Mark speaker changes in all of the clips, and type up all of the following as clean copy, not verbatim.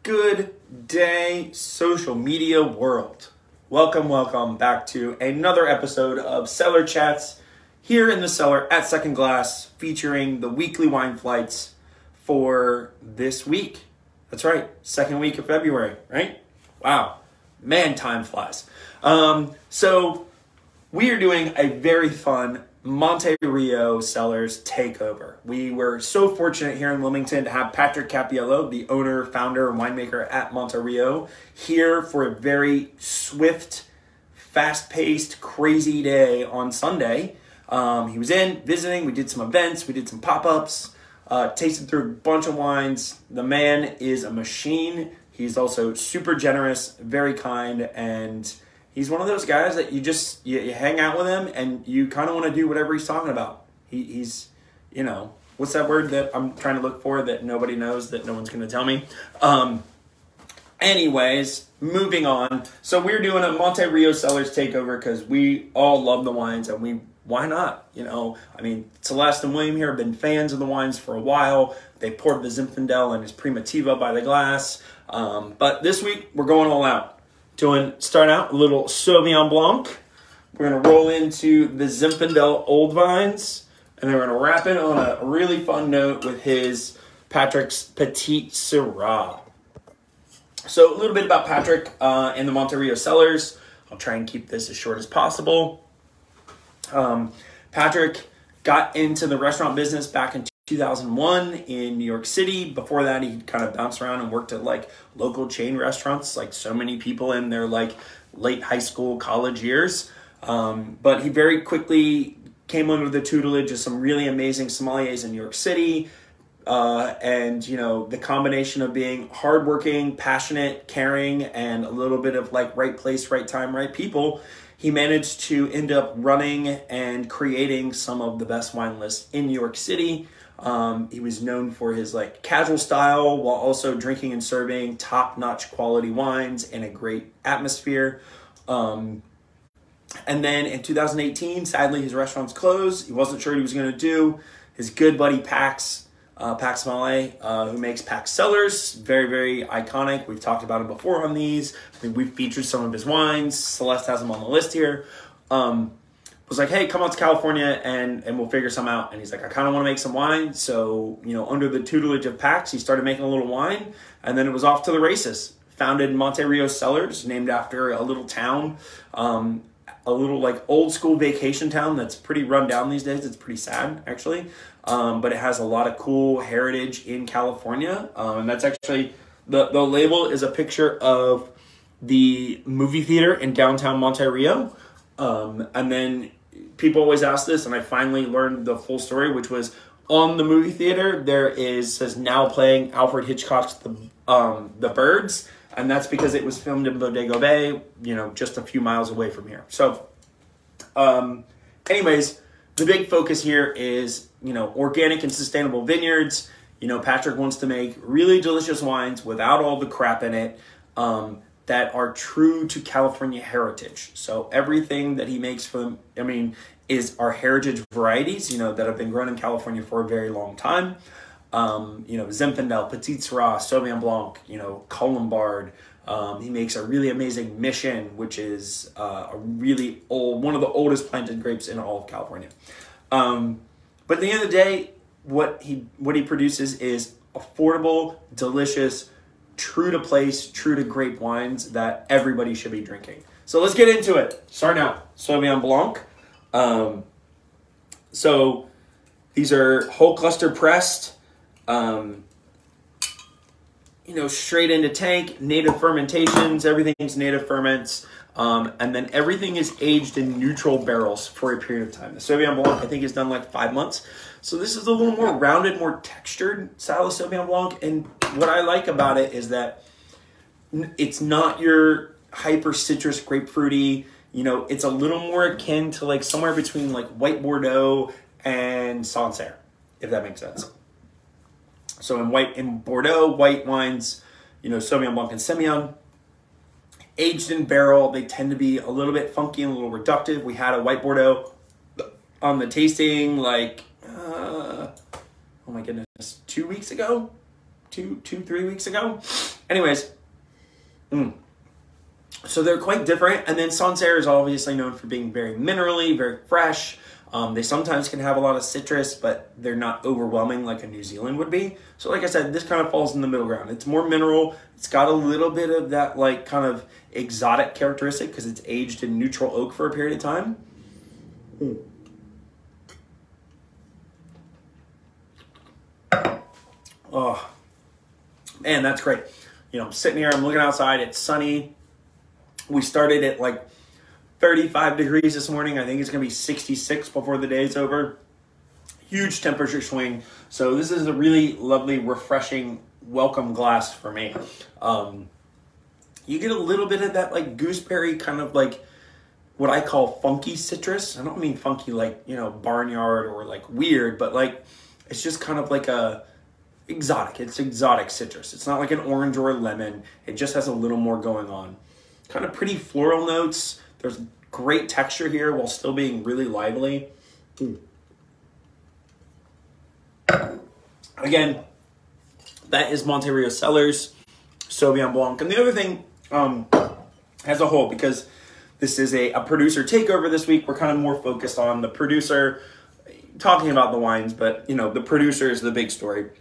Speaker 1: Good day, social media world. Welcome back to another episode of Cellar Chats here in the cellar at Second Glass, featuring the weekly wine flights for this week. That's right, second week of February, right? Wow, man, time flies. So we are doing a very fun Monte Cellars Takeover. We were so fortunate here in Wilmington to have Patrick Cappiello, the owner, founder, and winemaker at Monte, here for a very swift, fast-paced, crazy day on Sunday. He was in, visiting, we did some events, we did some pop-ups, tasted through a bunch of wines. The man is a machine. He's also super generous, very kind, and he's one of those guys that you hang out with him and you kind of want to do whatever he's talking about. He's, you know, what's that word that I'm trying to look for that nobody knows, that no one's going to tell me? Anyways, moving on. So we're doing a Monte Cellars Takeover because we all love the wines, and why not? You know, I mean, Celeste and William here have been fans of the wines for a while. They poured the Zinfandel and his Primitiva by the glass. But this week we're going all out. Start out a little Sauvignon Blanc. We're going to roll into the Zinfandel Old Vines, and then we're going to wrap it on a really fun note with Patrick's Petite Sirah. So a little bit about Patrick and the Monte Cellars. I'll try and keep this as short as possible. Patrick got into the restaurant business back in 2001 in New York City. Before that, he kind of bounced around and worked at like local chain restaurants, like so many people in their like late high school, college years. But he very quickly came under the tutelage of some really amazing sommeliers in New York City. And, you know, the combination of being hardworking, passionate, caring, and a little bit of like right place, right time, right people, he managed to end up running and creating some of the best wine lists in New York City. He was known for his like casual style while also drinking and serving top-notch quality wines in a great atmosphere. And then in 2018, sadly, his restaurants closed. He wasn't sure what he was going to do. His good buddy Pax Sommelier, who makes Pax Cellars, very, very iconic. We've talked about him before on these. I mean, we've featured some of his wines. Celeste has them on the list here. Was like, hey, come out to California and we'll figure some out. And he's like, I kind of want to make some wine. So, you know, under the tutelage of Pax, he started making a little wine, and then it was off to the races. Founded Monte Cellars, named after a little town, a little like old school vacation town that's pretty run down these days. It's pretty sad, actually. But it has a lot of cool heritage in California. And that's actually, the label is a picture of the movie theater in downtown Monte. And then people always ask this, and I finally learned the full story, which was on the movie theater, says now playing Alfred Hitchcock's The Birds. And that's because it was filmed in Bodega Bay, you know, just a few miles away from here. So, anyways, the big focus here is, you know, organic and sustainable vineyards. You know, Patrick wants to make really delicious wines without all the crap in it, that are true to California heritage. So everything that he makes for them, I mean, is our heritage varieties, you know, that have been grown in California for a very long time. You know, Zinfandel, Petite Sirah, Sauvignon Blanc, you know, Colombard. He makes a really amazing Mission, which is a really old, one of the oldest planted grapes in all of California. But at the end of the day, what he produces is affordable, delicious, true to place, true to grape wines that everybody should be drinking. So let's get into it. Starting out, Sauvignon Blanc. So these are whole cluster pressed, you know, straight into tank, native fermentations, everything's native ferments. And then everything is aged in neutral barrels for a period of time. The Sauvignon Blanc, I think, is done like 5 months. So this is a little more rounded, more textured style of Sauvignon Blanc. And what I like about it is that it's not your hyper citrus grapefruity, you know, it's a little more akin to like somewhere between like white Bordeaux and Sancerre, if that makes sense. So in Bordeaux, white wines, you know, Sauvignon Blanc and Semillon, aged in barrel, they tend to be a little bit funky and a little reductive. We had a white Bordeaux on the tasting like, oh my goodness, 2 weeks ago, 3 weeks ago. Anyways, so they're quite different. And then Sancerre is obviously known for being very minerally, very fresh. They sometimes can have a lot of citrus, but they're not overwhelming like a New Zealand would be. So like I said, this kind of falls in the middle ground. It's more mineral. It's got a little bit of that like kind of exotic characteristic because it's aged in neutral oak for a period of time. Oh, man, that's great. You know, I'm sitting here, I'm looking outside, it's sunny. We started at like 35 degrees this morning. I think it's going to be 66 before the day's over. Huge temperature swing. So this is a really lovely, refreshing, welcome glass for me. You get a little bit of that like gooseberry kind of like what I call funky citrus. I don't mean funky like, you know, barnyard or like weird, but like it's just kind of like a exotic. It's exotic citrus. It's not like an orange or a lemon. It just has a little more going on. Kind of pretty floral notes. There's great texture here while still being really lively. Again, that is Monte Cellars Sauvignon Blanc. And the other thing, as a whole, because this is a producer takeover this week, we're kind of more focused on the producer, talking about the wines, but, you know, the producer is the big story.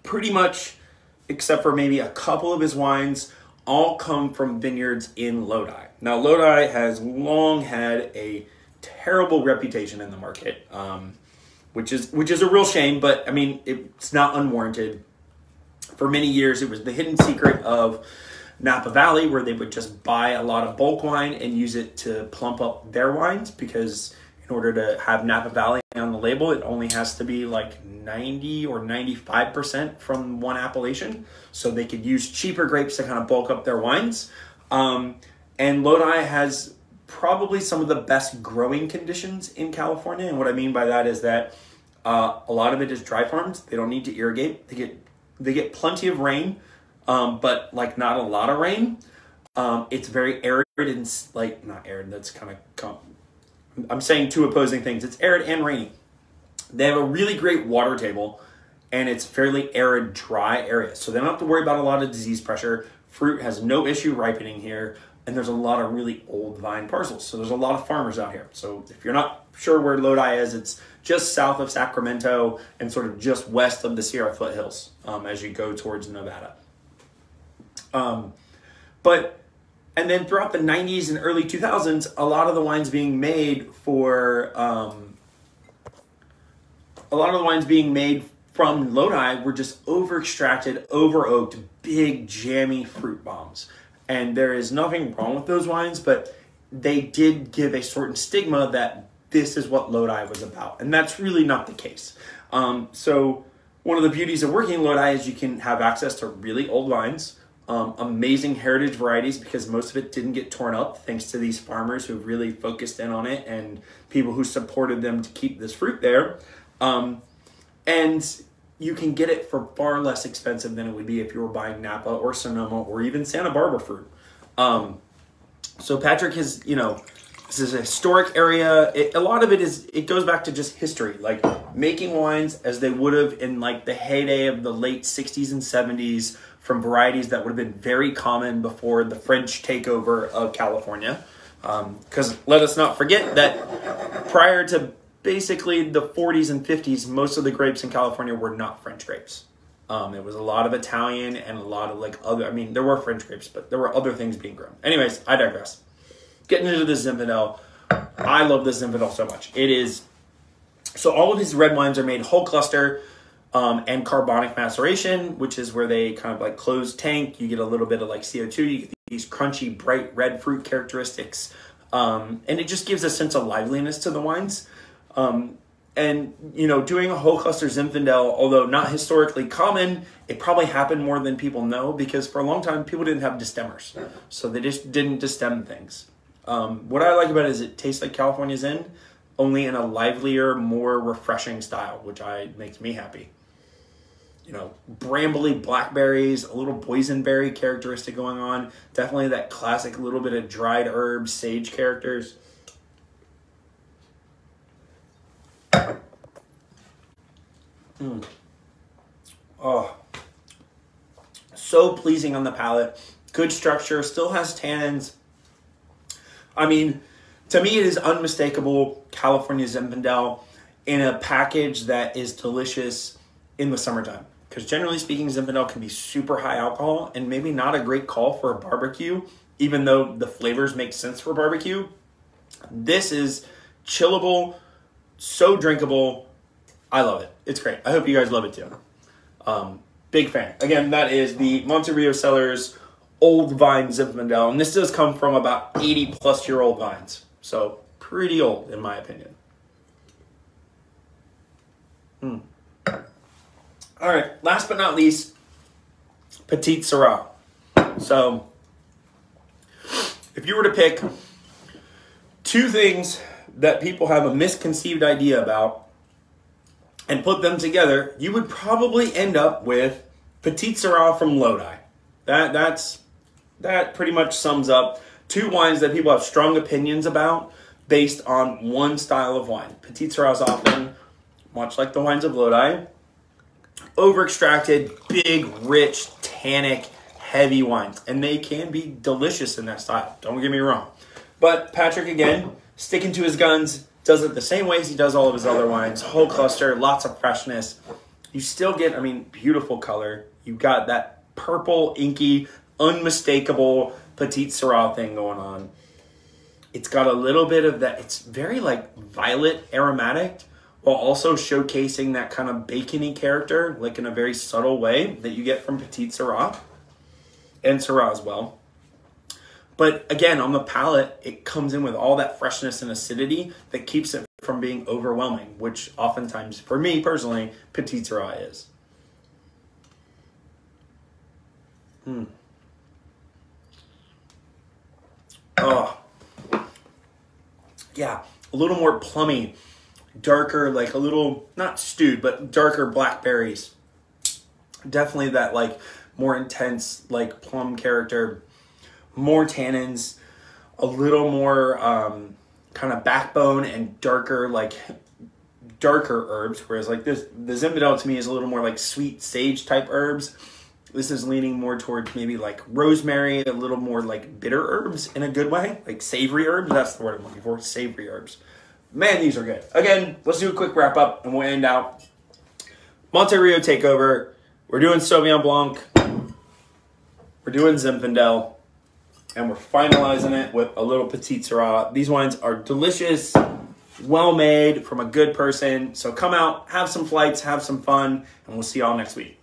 Speaker 1: Pretty much, except for maybe a couple of his wines, all come from vineyards in Lodi. Now, Lodi has long had a terrible reputation in the market, which is a real shame, but I mean, it's not unwarranted. For many years, it was the hidden secret of Napa Valley, where they would just buy a lot of bulk wine and use it to plump up their wines, because in order to have Napa Valley on the label, it only has to be like 90 or 95% from one appellation. So they could use cheaper grapes to kind of bulk up their wines. And Lodi has probably some of the best growing conditions in California. And what I mean by that is that a lot of it is dry farms. They don't need to irrigate. They get plenty of rain, but like not a lot of rain. It's very arid and like, not arid, that's kind of, I'm saying two opposing things. It's arid and rainy. They have a really great water table, and it's fairly arid, dry area. So they don't have to worry about a lot of disease pressure. Fruit has no issue ripening here, and there's a lot of really old vine parcels. So there's a lot of farmers out here. So if you're not sure where Lodi is, it's just south of Sacramento and sort of just west of the Sierra foothills as you go towards Nevada. And then throughout the 90s and early 2000s, a lot of the wines being made from Lodi were just over-extracted, over-oaked, big, jammy fruit bombs. And there is nothing wrong with those wines, but they did give a certain stigma that this is what Lodi was about. And that's really not the case. So one of the beauties of working in Lodi is you can have access to really old vines, amazing heritage varieties, because most of it didn't get torn up thanks to these farmers who really focused in on it and people who supported them to keep this fruit there. And you can get it for far less expensive than it would be if you were buying Napa or Sonoma or even Santa Barbara fruit. So Patrick has, you know, this is a historic area. A lot of it goes back to just history, like making wines as they would have in like the heyday of the late 60s and 70s from varieties that would have been very common before the French takeover of California. Because let us not forget that prior to basically the 40s and 50s, most of the grapes in California were not French grapes. It was a lot of Italian and a lot of like other, I mean, there were French grapes, but there were other things being grown. Anyways, I digress. Getting into the Zinfandel. I love this Zinfandel so much. It is, so all of his red wines are made whole cluster and carbonic maceration, which is where they kind of like closed tank. You get a little bit of like CO2. You get these crunchy, bright red fruit characteristics. And it just gives a sense of liveliness to the wines. And, you know, doing a whole cluster Zinfandel, although not historically common, it probably happened more than people know because for a long time, people didn't have distemmers. So they just didn't destem things. What I like about it is it tastes like California's in, only in a livelier, more refreshing style, which makes me happy. You know, brambly blackberries, a little boysenberry characteristic going on. Definitely that classic little bit of dried herbs, sage characters. Oh, so pleasing on the palate. Good structure, still has tannins. I mean, to me, it is unmistakable California Zinfandel in a package that is delicious in the summertime. Because generally speaking, Zinfandel can be super high alcohol and maybe not a great call for a barbecue, even though the flavors make sense for barbecue. This is chillable, so drinkable. I love it. It's great. I hope you guys love it too. Big fan. Again, that is the Monte Cellars Old Vine Zinfandel. And this does come from about 80-plus-year-old vines. So pretty old, in my opinion. All right, last but not least, Petite Sirah. So if you were to pick two things that people have a misconceived idea about and put them together, you would probably end up with Petite Sirah from Lodi. That pretty much sums up two wines that people have strong opinions about based on one style of wine. Petite Sirah is often, much like the wines of Lodi, over-extracted, big, rich, tannic, heavy wines. And they can be delicious in that style. Don't get me wrong. But Patrick, again, sticking to his guns, does it the same way as he does all of his other wines. Whole cluster, lots of freshness. You still get, I mean, beautiful color. You've got that purple, inky, unmistakable Petite Sirah thing going on. It's got a little bit of that. It's very like violet aromatic, while also showcasing that kind of bacony character, like in a very subtle way that you get from Petite Sirah and Syrah as well. But again, on the palate, it comes in with all that freshness and acidity that keeps it from being overwhelming, which oftentimes, for me personally, Petite Sirah is. Oh, yeah, a little more plummy, darker, like a little, not stewed, but darker blackberries. Definitely that like more intense, like plum character, more tannins, a little more kind of backbone and darker, like darker herbs. Whereas like this, the Zinfandel to me is a little more like sweet sage type herbs. This is leaning more towards maybe like rosemary, a little more like bitter herbs in a good way, like savory herbs. That's the word I'm looking for, savory herbs. Man, these are good. Again, let's do a quick wrap up and we'll end out. Monte Takeover. We're doing Sauvignon Blanc. We're doing Zinfandel. And we're finalizing it with a little Petite Sirah. These wines are delicious, well made, from a good person. So come out, have some flights, have some fun, and we'll see y'all next week.